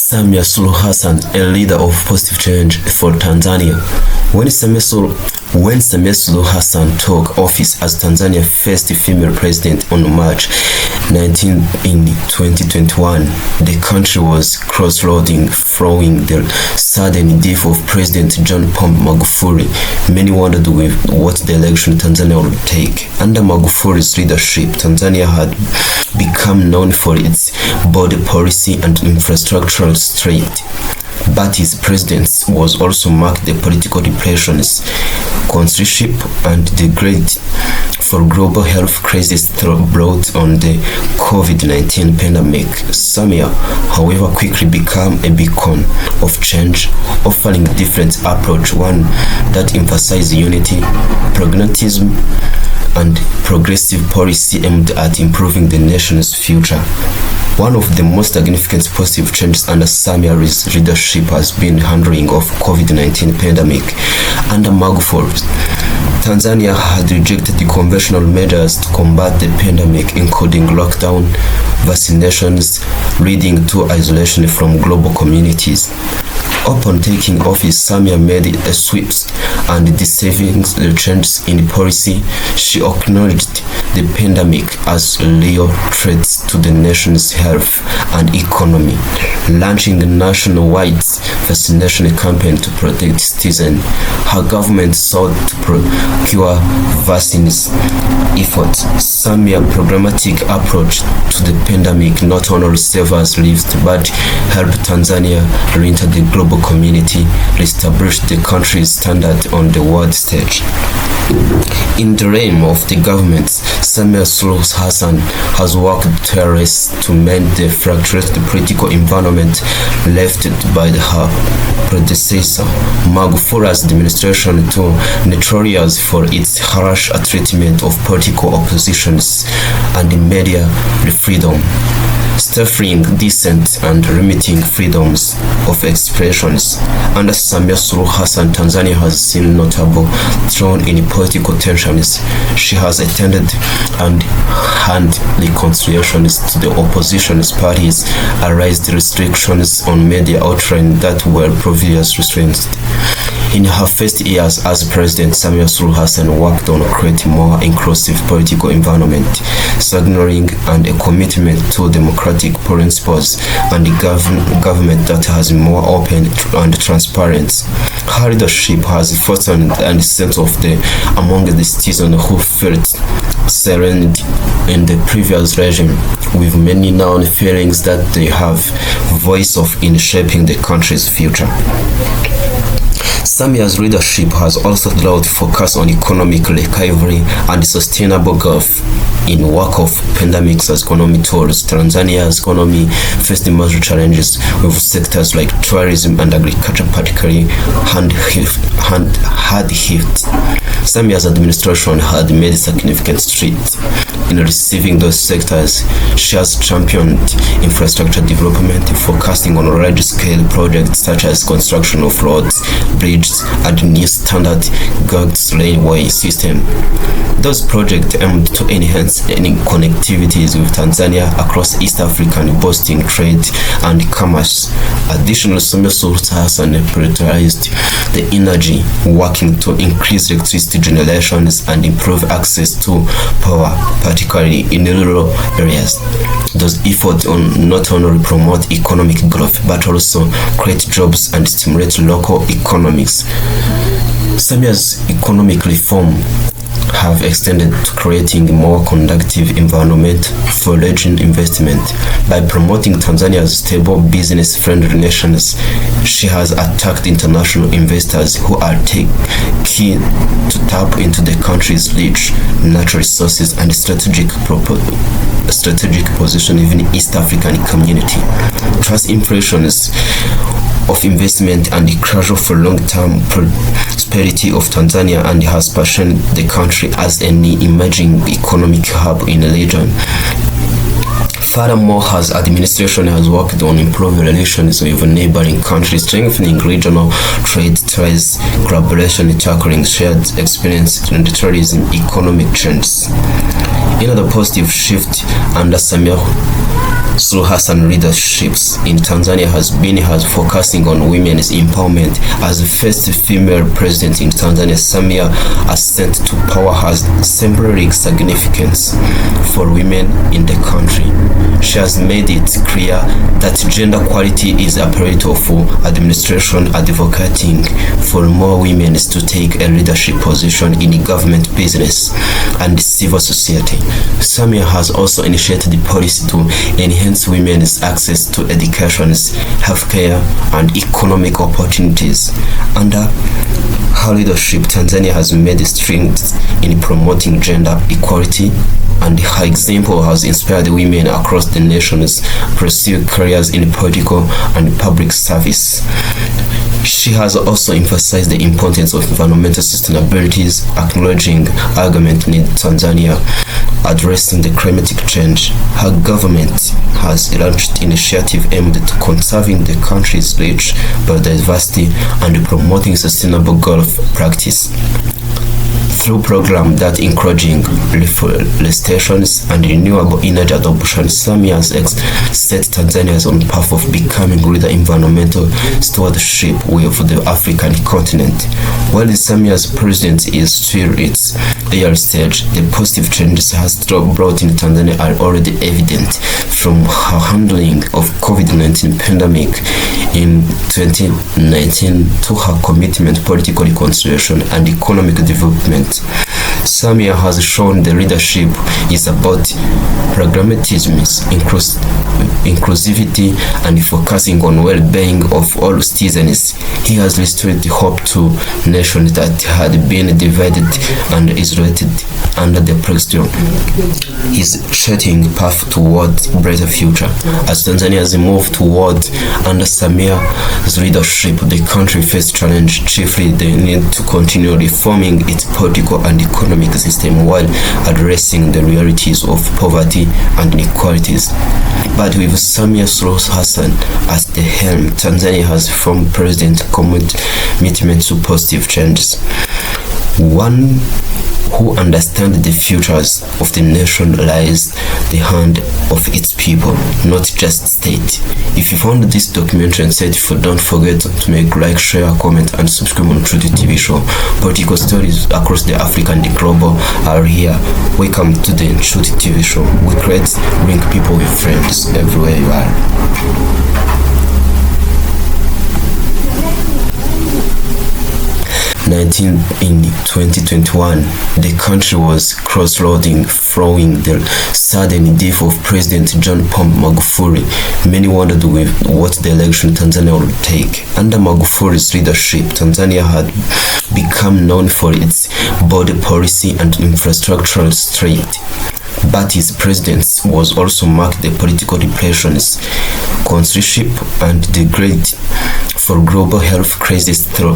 Samia Suluhu Hassan, a leader of positive change for Tanzania. When Samia Suluhu Hassan took office as Tanzania's first female president on March 19 in 2021, the country was crossroading following the sudden death of President John Pombe Magufuli. Many wondered what the election Tanzania would take. Under Magufuli's leadership, Tanzania had become known for its border policy and infrastructural strength. But his presidency was also marked the political depressions, censorship, and the great for global health crisis brought on the COVID-19 pandemic. Samia, however, quickly became a beacon of change, offering a different approach, one that emphasized unity, pragmatism, and progressive policy aimed at improving the nation's future. One of the most significant positive changes under Samia's leadership has been handling of COVID-19 pandemic. Under Magufuli, Tanzania had rejected the conventional measures to combat the pandemic, including lockdown, vaccinations, leading to isolation from global communities. Upon taking office, Samia made a swift and decisive changes in policy. She acknowledged the pandemic as a real threat to the nation's health and economy, launching a nationwide vaccination campaign to protect citizens. Her government sought to procure vaccines. Efforts. Samia's programmatic approach to the pandemic not only saved lives but helped Tanzania re-enter the global community, reestablish the country's standard on the world stage. In the realm of the government, Samia Suluhu Hassan has worked tirelessly to mend the fractured political environment left by her predecessor. Magufuli's administration, too notorious for its harsh treatment of political oppositions and media freedom, stifling dissent and limiting freedoms of expressions. Under Samia Suluhu Hassan, Tanzania has seen notable thrown in political tensions. She has attended and handed reconciliations to the opposition parties, raised restrictions on media outlets that were previously restrained. In her first years as president, Samia Suluhu Hassan worked on creating a more inclusive political environment, signaling and a commitment to democratic principles and a government that has more open and transparent. Her leadership has fostered a sense of among the citizens who felt surrendered in the previous regime, with many now feeling that they have voice in shaping the country's future. Samia's leadership has also allowed focus on economic recovery and sustainable growth. In wake of pandemics as economic tools, Tanzania's economy faced major challenges, with sectors like tourism and agriculture particularly hard hit. Samia's administration had made significant strides in receiving those sectors. She has championed infrastructure development, focusing on large-scale projects such as construction of roads, bridges, and new standard gauge railway system. Those projects aimed to enhance connectivities with Tanzania across East Africa, boosting trade and commerce. Additionally, Samia Suluhu Hassan prioritized the energy, working to increase electricity generations and improve access to power, particularly in rural areas. Those efforts not only promote economic growth but also create jobs and stimulate local economies. Samia's economic reform have extended to creating a more conducive environment for regional investment. By promoting Tanzania's stable, business-friendly nations, she has attracted international investors who are keen to tap into the country's rich natural resources and strategic position in the East African community. Trust impressions of investment and the crucial for long-term prosperity of Tanzania, and has positioned the country as an emerging economic hub in the region. Furthermore, her administration has worked on improving relations with neighboring countries, strengthening regional trade ties, collaboration, tackling shared experience, and tourism economic trends. Another positive shift under Samia through Hassan leaderships in Tanzania has been focusing on women's empowerment. As the first female president in Tanzania, Samia ascent to power has symbolic significance for women in the country. She has made it clear that gender equality is a priority of administration, advocating for more women to take a leadership position in government, business, and civil society. Samia has also initiated the policy to enhance women's access to education, healthcare, and economic opportunities. Under her leadership, Tanzania has made strides in promoting gender equality, and her example has inspired women across the nation to pursue careers in political and public service. She has also emphasized the importance of environmental sustainability, acknowledging argument in Tanzania addressing the climatic change. Her government has launched initiatives aimed at conserving the country's rich biodiversity and promoting sustainable golf practice. Through programs that encouraging reforestation and renewable energy adoption, Samia has set Tanzania on the path of becoming leader environmental stewardship with the African continent. While Samia's presidency is still its early stage, the positive changes has brought in Tanzania are already evident, from her handling of COVID-19 pandemic in 2019 to her commitment to political reconciliation and economic development. Samia has shown the leadership is about pragmatism, inclusivity, and focusing on well-being of all citizens. He has restored hope to nations that had been divided and isolated under the president. He's setting path toward a brighter future. As Tanzania's move toward under Samia's leadership, the country faces challenge, chiefly the need to continue reforming its political and economic system while addressing the realities of poverty and inequalities. But with Samia Suluhu Hassan at the helm, Tanzania has formed president commitment to positive changes. One who understands the futures of the nation lies the hand of its people, not just state. If you found this documentary insightful, don't forget to make like, share, comment, and subscribe on Ncuti TV show. Political stories across the Africa and the global are here. Welcome to the Ncuti TV show. We create, bring people with friends everywhere you are. In 2021, the country was crossroading following the sudden death of President John Pombe Magufuli. Many wondered what the election Tanzania would take. Under Magufuli's leadership, Tanzania had become known for its border policy and infrastructural strength. But his presidency was also marked the political depressions, conservatorship, and the great for global health crisis through